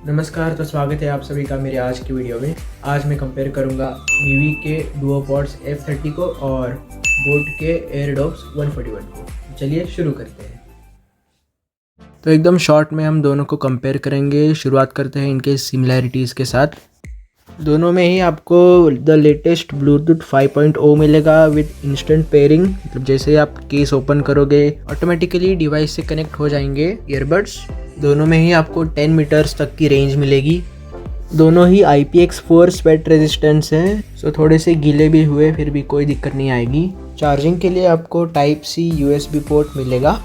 नमस्कार, तो स्वागत है आप सभी का मेरे आज की वीडियो में। आज मैं कंपेयर करूंगा मीवी के डुओपॉड्स F30 को और बोट के एयरडॉप्स 141 को। चलिए शुरू करते हैं। तो एकदम शॉर्ट में हम दोनों को कंपेयर करेंगे। शुरुआत करते हैं इनके सिमिलैरिटीज़ के साथ। दोनों में ही आपको द लेटेस्ट ब्लूटूथ 5.0 मिलेगा विद इंस्टेंट पेयरिंग। मतलब जैसे आप केस ओपन करोगे ऑटोमेटिकली डिवाइस से कनेक्ट हो जाएंगे ईयरबड्स। दोनों में ही आपको 10 मीटर्स तक की रेंज मिलेगी। दोनों ही IPX4 स्वेट रेजिस्टेंस हैं, सो थोड़े से गीले भी हुए फिर भी कोई दिक्कत नहीं आएगी। चार्जिंग के लिए आपको Type-C USB पोर्ट मिलेगा।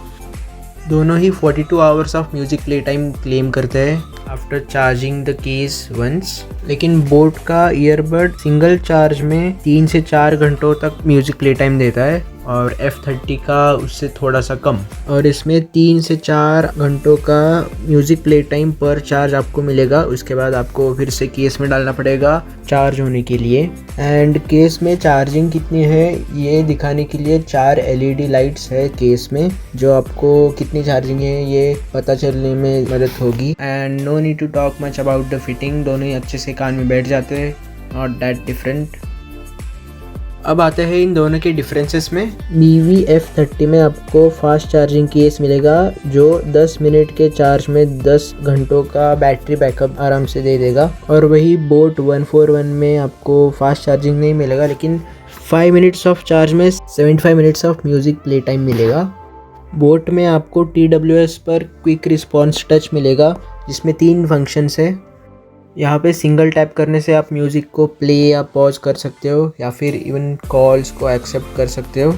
दोनों ही 42 hours of music play time claim करते हैं after charging the case once. लेकिन बोट का ईयरबड सिंगल चार्ज में 3 से 4 घंटों तक म्यूजिक प्ले टाइम देता है और F30 का उससे थोड़ा सा कम। और इसमें 3 से 4 घंटों का म्यूजिक प्ले टाइम पर चार्ज आपको मिलेगा। उसके बाद आपको फिर से केस में डालना पड़ेगा चार्ज होने के लिए। एंड केस में चार्जिंग कितनी है ये दिखाने के लिए 4 LED लाइट्स है केस में, जो आपको कितनी चार्जिंग है ये पता चलने में मदद होगी। And no need to talk much about the fitting, दोनों ही अच्छे से कान में बैठ जाते हैं, नॉट दैट डिफरेंट। अब आते हैं इन दोनों के डिफरेंसेस में। मीवी F30 में आपको फास्ट चार्जिंग केस मिलेगा जो 10 मिनट के चार्ज में 10 घंटों का बैटरी बैकअप आराम से दे देगा। और वही बोट 141 में आपको फास्ट चार्जिंग नहीं मिलेगा, लेकिन 5 मिनट्स ऑफ चार्ज में 75 minutes of music play time मिलेगा। बोट में आपको TWS पर क्विक रिस्पॉन्स टच मिलेगा जिसमें 3 फंक्शंस है। यहाँ पे सिंगल टैप करने से आप म्यूज़िक को प्ले या पॉज कर सकते हो या फिर इवन कॉल्स को एक्सेप्ट कर सकते हो।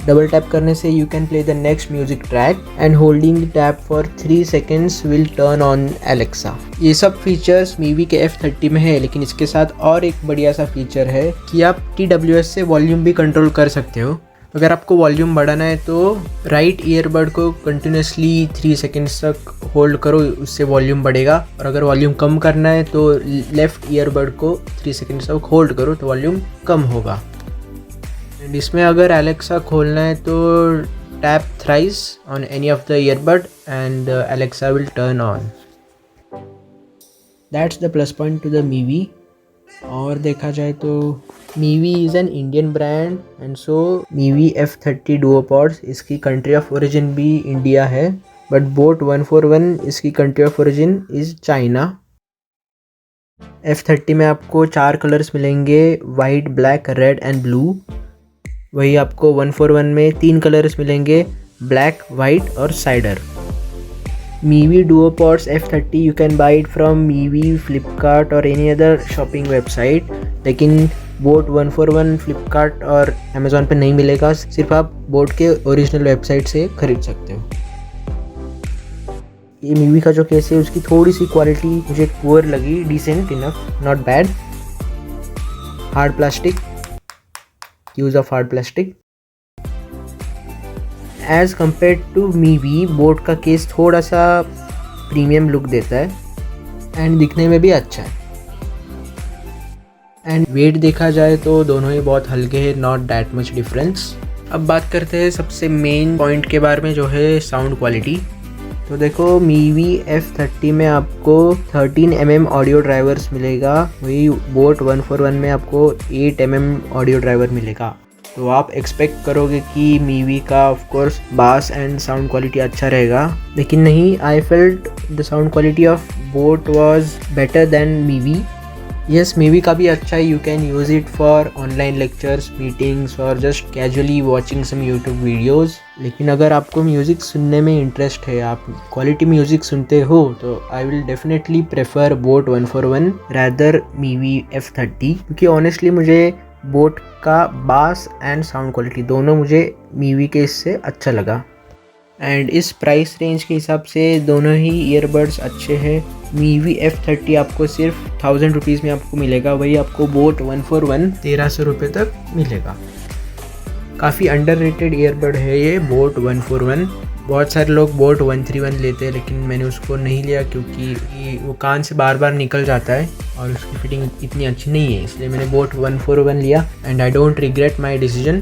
डबल टैप करने से you can play the next music track and holding the tap for 3 seconds will turn on Alexa. ये सब फीचर्स मीवी के F30 में है, लेकिन इसके साथ और एक बढ़िया सा फीचर है कि आप TWS से वॉल्यूम भी कंट्रोल कर सकते हो। अगर आपको वॉल्यूम बढ़ाना है तो राइट ईयरबड को कंटिन्यूसली 3 सेकेंड्स तक होल्ड करो, उससे वॉल्यूम बढ़ेगा। और अगर वॉल्यूम कम करना है तो लेफ़्ट ईयरबड को 3 सेकेंड्स तक होल्ड करो तो वॉल्यूम कम होगा। एंड इसमें अगर एलेक्सा खोलना है तो tap thrice on any of the earbud and Alexa will turn on. That's the plus point two the Mivi. और देखा जाए तो Mivi is an Indian brand and so Mivi F30 डुओपॉड्स इसकी कंट्री ऑफ ओरिजिन भी इंडिया है, बट बोट 141 इसकी country of origin is China. F30 में आपको 4 कलर्स मिलेंगे, white, black, red and blue. वही आपको 141 में 3 कलर्स मिलेंगे, ब्लैक, वाइट और cider. Mivi DuoPods F30 you can buy it from Mivi, Flipkart or any other shopping website, लेकिन boat 141 Flipkart और अमेज़ॉन पे नहीं मिलेगा, सिर्फ आप बोट के ओरिजिनल वेबसाइट से खरीद सकते हो। ये मीवी का जो केस है उसकी थोड़ी सी क्वालिटी मुझे पुअर लगी, decent enough, not bad. Hard plastic, use of hard plastic. As compare to Mivi boAt का केस थोड़ा सा प्रीमियम लुक देता है एंड दिखने में भी अच्छा है। एंड वेट देखा जाए तो दोनों ही बहुत हल्के हैं, नॉट दैट मच डिफरेंस। अब बात करते हैं सबसे मेन पॉइंट के बारे में, जो है साउंड क्वालिटी। तो देखो मीवी F30 में आपको 13 mm ऑडियो ड्राइवर्स मिलेगा, वही बोट 141 में आपको 8 mm ऑडियो ड्राइवर मिलेगा। तो आप एक्सपेक्ट करोगे कि मीवी का of course bass and sound quality अच्छा रहेगा, लेकिन नहीं। I felt the sound quality of boAt was better than Mivi. Yes, Mivi का भी अच्छा है, you can use it for online lectures, meetings और just casually watching some YouTube videos. लेकिन अगर आपको म्यूज़िक सुनने में इंटरेस्ट है, आप क्वालिटी म्यूज़िक सुनते हो, तो I will definitely prefer boat 141 rather Mivi F30, क्योंकि ऑनेस्टली मुझे बोट का बास एंड साउंड क्वालिटी दोनों मुझे मीवी के इससे अच्छा लगा। एंड इस प्राइस रेंज के हिसाब से दोनों ही ईयरबड्स अच्छे हैं। मीवी F30 आपको सिर्फ 1000 रुपीज़ में आपको मिलेगा, वही आपको बोट 141 1300 रुपये तक मिलेगा। काफ़ी अंडररेटेड ईयरबड है ये बोट 141। बहुत सारे लोग बोट 131 लेते हैं, लेकिन मैंने उसको नहीं लिया क्योंकि वो कान से बार बार निकल जाता है और उसकी फिटिंग इतनी अच्छी नहीं है, इसलिए मैंने बोट 141 लिया and I don't regret my decision.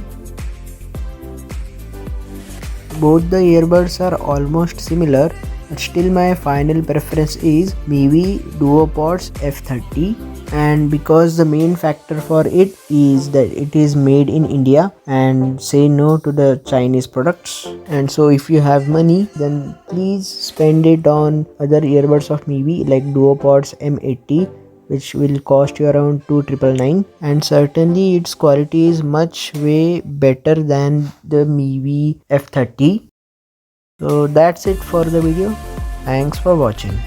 Both the earbuds are almost similar but still my final preference is MIUI Duopods F30, and because the main factor for it is that it is made in India and say no to the Chinese products. And so if you have money, then please spend it on other earbuds of MIUI like Duopods M80, which will cost you around 2,999, and certainly its quality is much way better than the MIUI F30. So that's it for the video. Thanks for watching.